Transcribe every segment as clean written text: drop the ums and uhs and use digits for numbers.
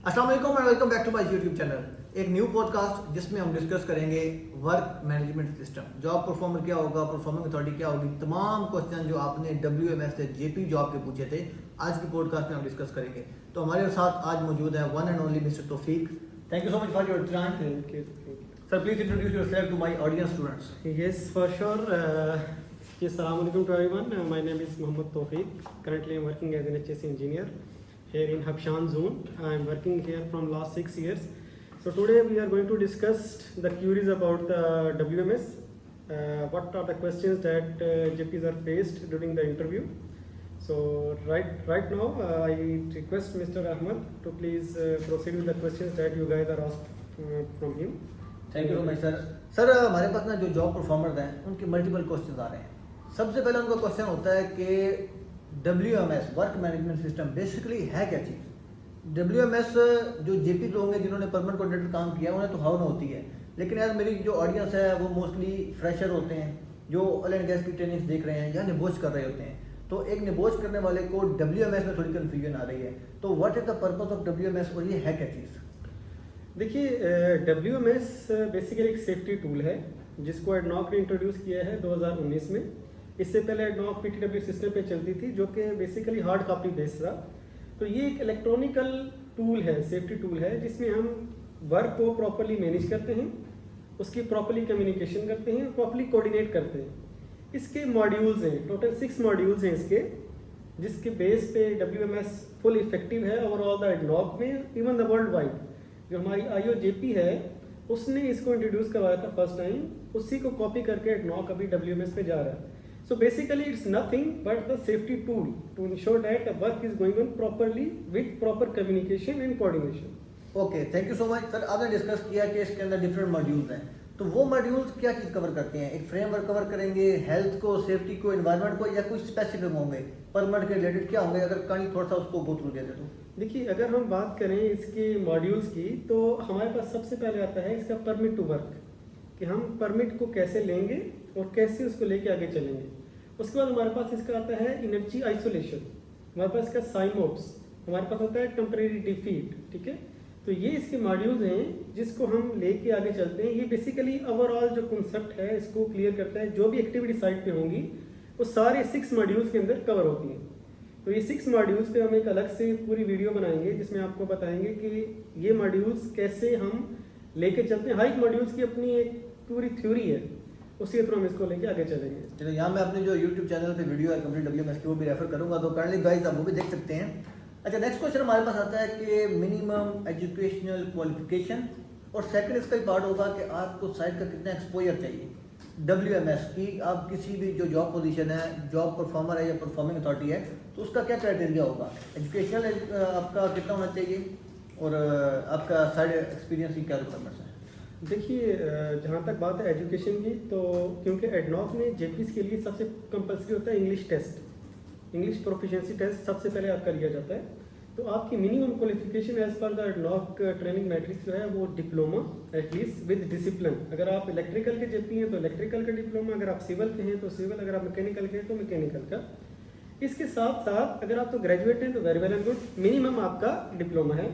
अस्सलाम वालेकुम and welcome back to my YouTube channel. एक न्यू पॉडकास्ट जिसमें हम डिस्कस करेंगे work management system, job performer क्या होगा, परफॉर्मिंग अथॉरिटी क्या होगी, तमाम क्वेश्चन जो आपने WMS से जेपी जॉब के पूछे थे आज की पॉडकास्ट में हम डिस्कस करेंगे। तो हमारे साथ आज मौजूद है one and only mister Taufiq. Thank you so much for your time. Thank you. Sir please introduce yourself to my audience students. Yes, for sure. Assalamu alaikum to everyone. My name is Mohammad Tawfiq. Currently, I'm working as an HSC engineer here in Habshan zone. I'm working here from last 6 years. So today we are going to discuss the queries about the WMS. What are the questions that JPs are faced during the interview? So right now, I request Mr. Ahmad to please proceed with the questions that you guys are asked from him. Thank you so much sir. Sir हमारे पास ना जो job performers हैं उनके multiple questions आ रहे हैं। सबसे पहला उनका क्वेश्चन होता है कि WMS work management system basically है क्या चीज़। WMS जो जेपी लोग हैं जिन्होंने परमानेंट कॉन्ट्रैक्टर काम किया उन्हें तो हाउ न होती है, लेकिन यार मेरी जो ऑडियंस है वो मोस्टली फ्रेशर होते हैं जो ऑयल एंड गैस की ट्रेनिंग देख रहे हैं या निबोच कर रहे होते हैं। तो एक निबोच करने वाले को WMS में थोड़ी कन्फ्यूजन आ रही है। तो what is the purpose of WMS और ये है क्या चीज़? देखिए, WMS बेसिकली एक सेफ्टी टूल है जिसको एडनॉक ने इंट्रोड्यूस किया है 2019 में। इससे पहले एडनॉक PTW सिस्टम पे चलती थी जो कि बेसिकली हार्ड कॉपी बेस्ड था। तो ये एक इलेक्ट्रॉनिकल टूल है, सेफ्टी टूल है जिसमें हम वर्क को प्रॉपरली मैनेज करते हैं, उसकी प्रॉपरली कम्युनिकेशन करते हैं, प्रॉपरली कोऑर्डिनेट करते हैं। इसके मॉड्यूल्स हैं, टोटल 6 मॉड्यूल्स हैं इसके, जिसके बेस पे WMS फुल इफेक्टिव है ओवरऑल द एडनॉक में, इवन द वर्ल्ड वाइड। जो हमारी IOJP है उसने इसको इंट्रोड्यूस करवाया था फर्स्ट टाइम, उसी को कॉपी करके एडनॉक अभी WMS पे जा रहा है। So basically it's nothing but the safety tool to ensure that the work is going on properly with proper communication and coordination. Okay, thank you so much sir. आपने discuss किया कि इसके अंदर डिफरेंट मॉड्यूल्स हैं, तो वो modules क्या चीज़ cover करते हैं? एक फ्रेमवर्क कवर करेंगे, हेल्थ को, सेफ्टी को, एनवायरनमेंट को, या कुछ स्पेसिफिक होंगे परमानेंट के रिलेटेड क्या होंगे? अगर कहीं थोड़ा सा उसको गो थ्रू देते तो। देखिए, अगर हम बात करें इसके मॉड्यूल्स की तो हमारे पास सबसे पहले आता है इसका परमिट टू वर्क, कि हम परमिट को कैसे लेंगे और कैसे उसको लेके आगे चलेंगे। उसके बाद हमारे पास इसका आता है एनर्जी आइसोलेशन, हमारे पास इसका साइमोप्स, हमारे पास आता है टेम्परेरी डिफीट। ठीक है, तो ये इसके मॉड्यूल्स हैं जिसको हम लेके आगे चलते हैं। ये बेसिकली ओवरऑल जो कॉन्सेप्ट है इसको क्लियर करता है। जो भी एक्टिविटी साइट पे होंगी वो सारे 6 मॉड्यूल्स के अंदर कवर होती हैं। तो ये 6 मॉड्यूल्स पे हम एक अलग से पूरी वीडियो बनाएंगे जिसमें आपको बताएंगे कि ये मॉड्यूल्स कैसे हम लेके चलते हैं। हर एक मॉड्यूल्स की अपनी एक पूरी थ्योरी है, उसी के थ्रू हम इसको लेके आगे चलेंगे। चलो, यहाँ मैं अपने जो YouTube चैनल पे वीडियो है कंप्लीट WMS की वो भी रेफर करूँगा, तो काइंडली गाइस आप वो भी देख सकते हैं। अच्छा, नेक्स्ट क्वेश्चन हमारे पास आता है कि मिनिमम एजुकेशनल क्वालिफिकेशन, और सेकंड इसका ही पार्ट होगा कि आपको साइट का कितना एक्सपोजर चाहिए WMS की। आप किसी भी जो जॉब पोजीशन है, जॉब परफॉर्मर है या परफॉर्मिंग अथॉरिटी है, तो उसका क्या क्राइटेरिया होगा? एजुकेशनल आपका कितना होना चाहिए और आपका साइड एक्सपीरियंस की क्या रिक्वायरमेंट्स है? देखिए, जहाँ तक बात है एजुकेशन की, तो क्योंकि एडनॉक में जेपीस के लिए सबसे कंपल्सरी होता है English test, English proficiency test सबसे पहले आपका लिया जाता है। तो आपकी मिनिमम क्वालिफिकेशन एज पर द एडनॉक ट्रेनिंग मैट्रिक्स जो है वो डिप्लोमा एटलीस्ट विद डिसिप्लिन। अगर आप इलेक्ट्रिकल के जेपी हैं तो इलेक्ट्रिकल का डिप्लोमा, अगर आप सिविल के हैं तो सिविल, अगर आप मैकेनिकल के हैं तो मैकेनिकल का। इसके साथ साथ अगर आप तो ग्रेजुएट हैं तो very well and good, minimum आपका डिप्लोमा है।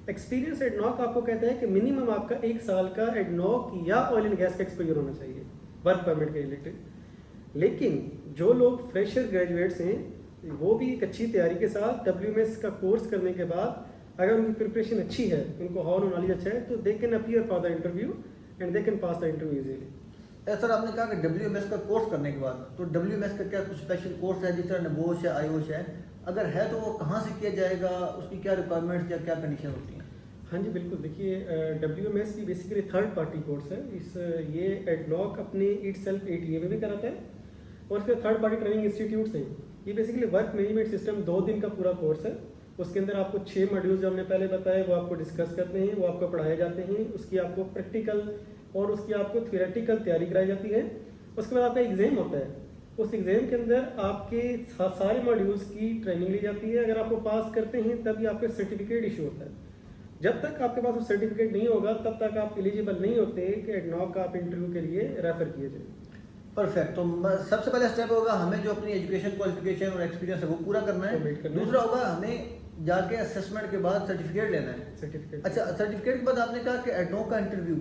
एक्सपीरियंस एडनॉक आपको कहता है कि मिनिमम आपका 1 साल का एडनॉक या ऑयल एंड गैस का एक्सपोजर होना चाहिए वर्क परमिट के रिलेटेड। लेकिन जो लोग फ्रेशर ग्रेजुएट्स हैं वो भी एक अच्छी तैयारी के साथ WMS का कोर्स करने के बाद अगर उनकी प्रिपरेशन अच्छी है, उनको हाउ नॉलेज अच्छा है, तो they can appear for the interview and they can pass the interview easily. Sir आपने कहा कि WMS का कोर्स करने के बाद, तो WMS का क्या कुछ स्पेशल कोर्स है जिस तरह निबोश है, आयोश है? अगर है तो वो कहाँ से किया जाएगा, उसकी क्या रिक्वायरमेंट्स या क्या कंडीशन होती हैं? हाँ जी बिल्कुल। देखिए, WMS भी बेसिकली थर्ड पार्टी कोर्स है। ये एडनॉक अपने इटसेल्फ ATA में भी कराता है और इसके थर्ड पार्टी ट्रेनिंग इंस्टीट्यूट्स हैं। ये बेसिकली वर्क मैनेजमेंट सिस्टम 2 दिन का पूरा कोर्स है। उसके अंदर आपको 6 मॉड्यूल्स जो हमने पहले बताए वो आपको डिस्कस करते हैं, वो आपको पढ़ाए जाते हैं, उसकी आपको प्रैक्टिकल और उसकी आपको थियोरेटिकल तैयारी कराई जाती है। उसके बाद आपका एग्जाम होता है, उस एग्जाम के अंदर आपके सारे मॉड्यूल्स की ट्रेनिंग ली जाती है। अगर आपको पास करते हैं तभी आपका सर्टिफिकेट इशू होता है। जब तक आपके पास वो सर्टिफिकेट नहीं होगा तब तक आप एलिजिबल नहीं होते कि एडनॉक का आप इंटरव्यू के लिए रेफर किए जाए। परफेक्ट। तो सबसे पहला स्टेप होगा हमें जो अपनी एजुकेशन क्वालिफिकेशन और एक्सपीरियंस है वो पूरा करना है। दूसरा होगा हमें जाके असेसमेंट के बाद सर्टिफिकेट लेना है। सर्टिफिकेट। अच्छा, सर्टिफिकेट के बाद आपने कहा कि एडनॉक का इंटरव्यू,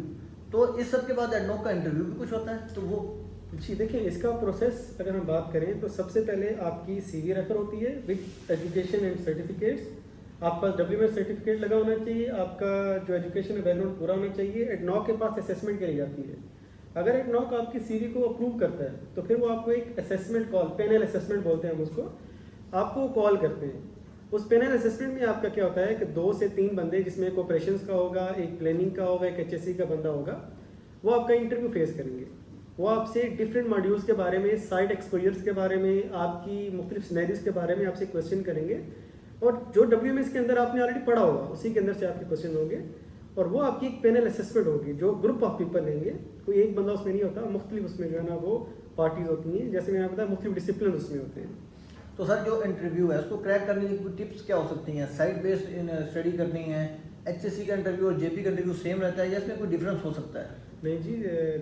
तो इस सब के बाद एडनॉक का इंटरव्यू भी कुछ होता है, तो वो जी देखिए, इसका प्रोसेस अगर हम बात करें तो सबसे पहले आपकी सीवी रेफर होती है विद एजुकेशन एंड सर्टिफिकेट्स। आपके पास WMS सर्टिफिकेट लगा होना चाहिए, आपका जो एजुकेशन बैकग्राउंड पूरा होना चाहिए। एडनॉक के पास असेसमेंट के लिए जाती है। अगर एडनॉक आपकी सीवी को अप्रूव करता है तो फिर वो आपको एक असेसमेंट कॉल, पैनल असेसमेंट बोलते हैं हम उसको, आपको कॉल करते हैं। उस पैनल असेसमेंट में आपका क्या होता है कि 2 से 3 बंदे, जिसमें एक ऑपरेशंस का होगा, एक प्लानिंग का होगा, एक HSE का बंदा होगा, वो आपका इंटरव्यू फेस करेंगे। वो आपसे डिफरेंट मॉड्यूल्स के बारे में, साइट एक्सपोजर्स के बारे में, आपकी मुख्तलिफ सिनेरियोज के बारे में आपसे क्वेश्चन करेंगे, और जो WMS के अंदर आपने ऑलरेडी पढ़ा होगा उसी के अंदर से आपके क्वेश्चन होंगे, और वो आपकी एक पैनल असेसमेंट होगी जो ग्रुप ऑफ पीपल लेंगे। कोई एक बंदा उसमें नहीं होता, मुख्तलिफ उसमें जो है ना वो पार्टीज होती हैं, जैसे मैंने बताया मुख्तलिफ डिसिप्लिन उसमें होते हैं। तो सर जो इंटरव्यू है उसको क्रैक करने की कुछ टिप्स क्या हो सकती हैं? साइट बेस्ड स्टडी करनी है, HSE का इंटरव्यू और JP का इंटरव्यू सेम रहता है या इसमें कोई डिफरेंस हो सकता है? नहीं जी,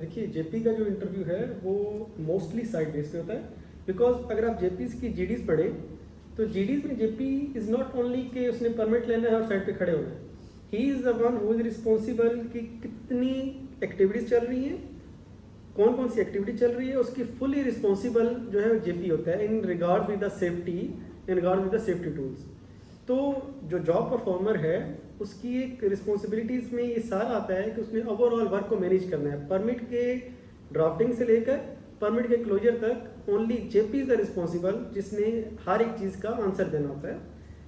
देखिए JP का जो इंटरव्यू है वो मोस्टली साइट बेस पे होता है, बिकॉज अगर आप JPs की GDs पढ़ें तो GDs में JP इज नॉट ओनली कि उसने परमिट लेना है और साइट पे खड़े होना है। He is the one who is responsible कि कितनी एक्टिविटीज चल रही हैं, कौन कौन सी एक्टिविटी चल रही है, उसकी फुली रिस्पॉन्सिबल जो है JP होता है in regard with the safety, in regard with the safety tools. तो जो जॉब परफॉर्मर है उसकी एक रिस्पॉन्सिबिलिटीज में ये सारा आता है कि उसने ओवरऑल वर्क को मैनेज करना है, परमिट के ड्राफ्टिंग से लेकर परमिट के क्लोजर तक। Only JP is the responsible जिसने हर एक चीज़ का आंसर देना होता है।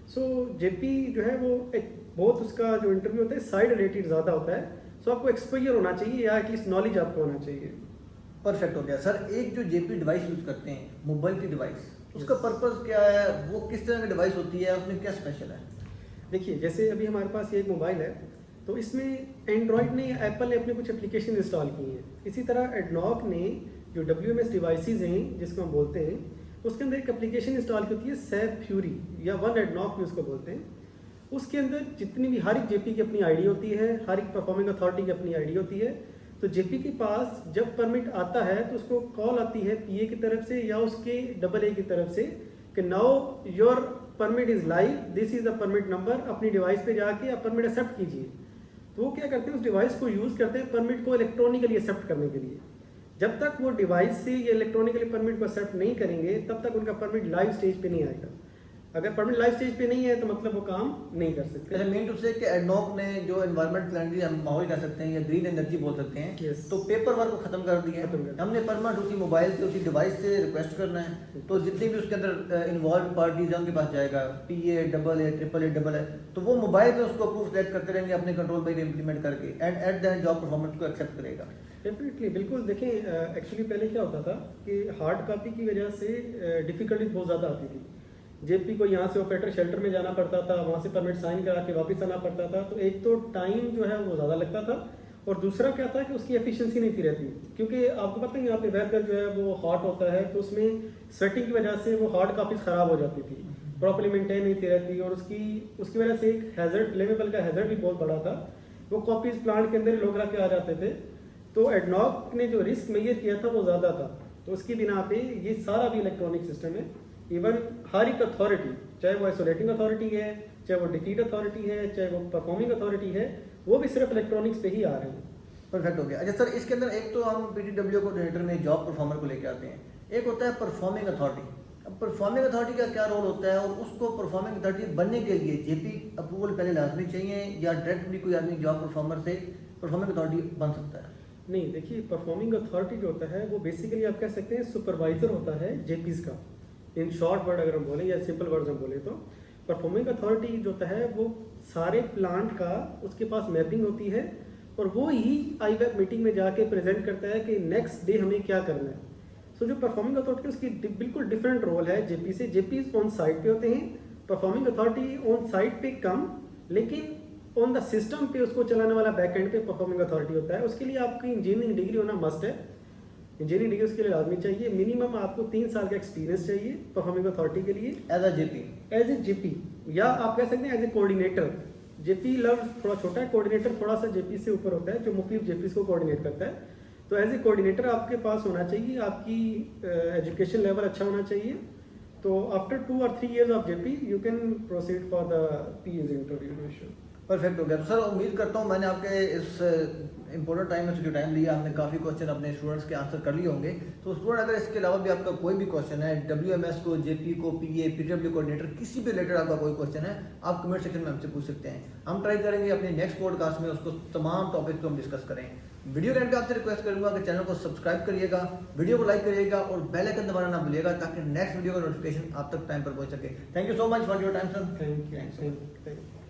सो JP जो है वो एक बहुत उसका जो इंटरव्यू होता है साइड रिलेटेड ज़्यादा होता है। सो आपको एक्सपोजर होना चाहिए या एटलीस्ट नॉलेज आपको होना चाहिए। परफेक्ट हो गया सर। एक जो JP डिवाइस यूज़ करते हैं, मोबाइल की डिवाइस, उसका पर्पस क्या है? वो किस तरह की डिवाइस होती है, उसमें क्या स्पेशल है? देखिए, जैसे अभी हमारे पास ये एक मोबाइल है तो इसमें एंड्रॉयड ने या एप्पल ने अपने कुछ एप्लीकेशन इंस्टॉल की हैं। इसी तरह एडनॉक ने जो WMS डिवाइसेस हैं जिसको हम बोलते हैं, उसके अंदर एक एप्लीकेशन इंस्टॉल की होती है सैप फ्यूरी या वन एडनॉक भी उसको बोलते हैं। उसके अंदर जितनी भी हर एक JP की अपनी आईडी होती है, हर एक परफॉर्मिंग अथॉरिटी की अपनी आईडी होती है। तो JP के पास जब परमिट आता है तो उसको कॉल आती है PA की तरफ से या उसके AA की तरफ से कि now your permit is live, this is the permit number, अपनी डिवाइस पे जाके आप परमिट एक्सेप्ट कीजिए। तो वो क्या करते हैं, उस डिवाइस को यूज़ करते हैं परमिट को इलेक्ट्रॉनिकली एक्सेप्ट करने के लिए। जब तक वो डिवाइस से ये इलेक्ट्रॉनिकली परमिट को एक्सेप्ट नहीं करेंगे तब तक उनका परमिट लाइव स्टेज पे नहीं आएगा। अगर परमिट लाइव स्टेज पे नहीं है तो मतलब वो काम नहीं कर सकते। अच्छा, मीन टू से कि एडनॉक ने जो एनवायरमेंट फ्रेंडली हम माहौल कह सकते हैं या ग्रीन एनर्जी बोल सकते हैं, Yes. तो पेपर वर्क को खत्म कर दिया खत्म कर है। दिया। हमने परमानेंट उसी मोबाइल से, उसी डिवाइस से रिक्वेस्ट करना है, तो जितनी भी उसके अंदर इन्वॉल्व पार्टीज हैं उनके पास जाएगा, PA, AA, AAA, तो वो मोबाइल पे उसको अप्रूव सेलेक्ट करते रहेंगे अपने कंट्रोल पे इम्प्लीमेंट करके, and at the end job performance को एक्सेप्ट करेगा। डेफिनेटली, बिल्कुल। देखें, एक्चुअली पहले क्या होता था कि हार्ड कॉपी की वजह से डिफिकल्टी बहुत ज़्यादा आती थी। JP को यहाँ से ऑपरेटर शेल्टर में जाना पड़ता था, वहाँ से परमिट साइन करा के वापस आना पड़ता था। तो एक तो टाइम जो है वो ज़्यादा लगता था, और दूसरा क्या था कि उसकी एफिशिएंसी नहीं थी रहती, क्योंकि आपको पता है यहाँ पे वेदर जो है वो हॉट होता है, तो उसमें स्वेटिंग की वजह से वो हार्ड कॉपीज ख़राब हो जाती थी, प्रॉपर्ली मेंटेन नहीं थी रहती, और उसकी वजह से एक हैजर्ड, फ्लेमेबल का हैजर्ड भी बहुत बड़ा था। वो कॉपीज प्लांट के अंदर लोग रख के आ जाते थे। तो एडनॉक ने जो रिस्क मेजर किया था वो ज़्यादा था, तो उसकी बिना पे ये सारा भी इलेक्ट्रॉनिक सिस्टम है। इवन हर एक अथॉरिटी, चाहे वो आइसोलेटिंग अथॉरिटी है, चाहे वो डिफीट अथॉरिटी है, चाहे वो परफॉर्मिंग अथॉरिटी है, वो भी सिर्फ इलेक्ट्रॉनिक्स पे ही आ रहे हैं। परफेक्ट हो गया। अच्छा सर, इसके अंदर एक तो हम PTW कोऑर्डिनेटर में जॉब परफॉर्मर को लेके आते हैं, एक होता है परफॉर्मिंग अथॉरिटी। अब परफॉर्मिंग अथॉरिटी का क्या रोल होता है, और उसको परफॉर्मिंग अथॉरिटी बनने के लिए JP अप्रूवल पहले लाजमी चाहिए या डायरेक्टली कोई आदमी जॉब परफॉर्मर से परफॉर्मिंग अथॉरिटी बन सकता है? नहीं, देखिए, परफॉर्मिंग अथॉरिटी जो होता है वो बेसिकली आप कह सकते हैं सुपरवाइजर होता है JPs का। इन शॉर्ट वर्ड अगर हम बोलें या सिंपल वर्ड हम बोले तो परफॉर्मिंग अथॉरिटी जो होता है वो सारे प्लांट का उसके पास मैपिंग होती है, और वो ही IWAP मीटिंग में जाके प्रेजेंट करता है कि नेक्स्ट डे हमें क्या करना है। सो जो परफॉर्मिंग अथॉरिटी उसकी बिल्कुल डिफरेंट रोल है JP से। JPs ऑन साइट पे होते हैं, परफॉर्मिंग अथॉरिटी ऑन साइट पे कम, लेकिन ऑन द सिस्टम पे उसको चलाने वाला बैक एंड पे परफॉर्मिंग अथॉरिटी होता है। उसके लिए आपकी इंजीनियरिंग डिग्री होना मस्ट है, इंजीनियरिंग डिग्री उसके लिए लाजमी चाहिए। मिनिमम आपको 3 साल का एक्सपीरियंस चाहिए परफॉर्मिंग अथॉरिटी के लिए एज ए JP, या आप कह सकते हैं एज ए कोऑर्डिनेटर। JP लफ्ज थोड़ा छोटा है, कोऑर्डिनेटर थोड़ा सा JP से ऊपर होता है जो मुख्तलिफ JPs को कोऑर्डिनेट करता है। तो एज ए कोऑर्डिनेटर आपके पास होना चाहिए, आपकी एजुकेशन लेवल अच्छा होना चाहिए। तो after 2 or 3 years of JP you can proceed for the PA's interrogation. Perfect हो गया। तो सर उम्मीद करता हूँ मैंने आपके इस इंपॉर्टेंट टाइम में जो टाइम लिया हमने काफ़ी क्वेश्चन अपने स्टूडेंट्स के आंसर कर लिए होंगे। तो स्टूडेंट अगर इसके अलावा भी आपका कोई भी क्वेश्चन है WMS को, JP को, PA, PW कोऑर्डिनेटर किसी भी रिलेटेड आपका कोई क्वेश्चन है आप कमेंट सेक्शन में हमसे पूछ सकते हैं। हम ट्राई करेंगे अपने नेक्स्ट पॉडकास्ट में उसको तमाम टॉपिक को हम डिस्कस करें। वीडियो के एंड पे आपसे रिक्वेस्ट करूंगा कि चैनल को सब्सक्राइब करिएगा, वीडियो को लाइक करिएगा और बेल आइकन दबाना ना भूलिएगा ताकि नेक्स्ट वीडियो का नोटिफिकेशन आप तक टाइम पर पहुंच सके। Thank you so much for your time sir. Thank you.